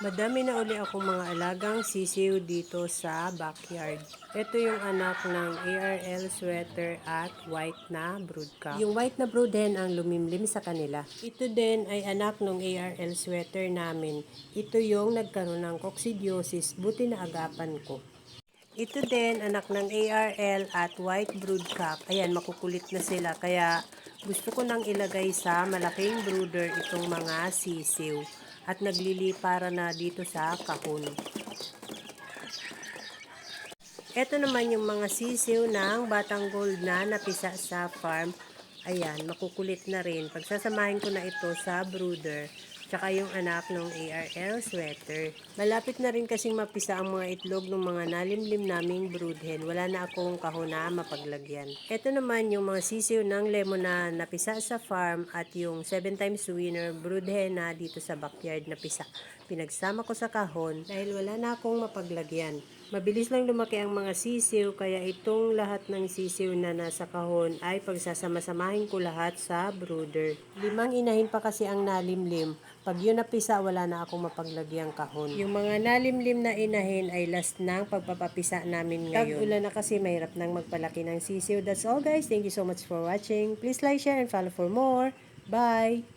Madami na uli akong mga alagang sisiw dito sa backyard. Ito yung anak ng ARL sweater at white na broodcock. Yung white na brood hen ang lumimlim sa kanila. Ito din ay anak ng ARL sweater namin. Ito yung nagkaroon ng coccidiosis, buti na agapan ko. Ito din anak ng ARL at white broodcock. Ayan, makukulit na sila kaya gusto ko nang ilagay sa malaking brooder itong mga sisiw at naglilipara na dito sa kahon. Ito naman yung mga sisiw ng Batang Gold na napisa sa farm. Ayan, makukulit na rin. Pagsasamahin ko na ito sa brooder. Tsaka yung anak ng ARL sweater. Malapit na rin kasing mapisa ang mga itlog ng mga nalimlim naming brood hen. Wala na akong kahon na mapaglagyan. Ito naman yung mga sisiw ng lemon na napisa sa farm at yung 7 times winner brood hen na dito sa backyard napisa. Pinagsama ko sa kahon dahil wala na akong mapaglagyan. Mabilis lang lumaki ang mga sisiw kaya itong lahat ng sisiw na nasa kahon ay pagsasama-samahin ko lahat sa brooder. 5 inahin pa kasi ang nalimlim. Pag yun napisa, wala na akong mapaglagyang kahon. Yung mga nalimlim na inahin ay last ng pagpapapisa namin ngayon. Tag-ulan na kasi mahirap nang magpalaki ng sisiw. That's all guys. Thank you so much for watching. Please like, share, and follow for more. Bye!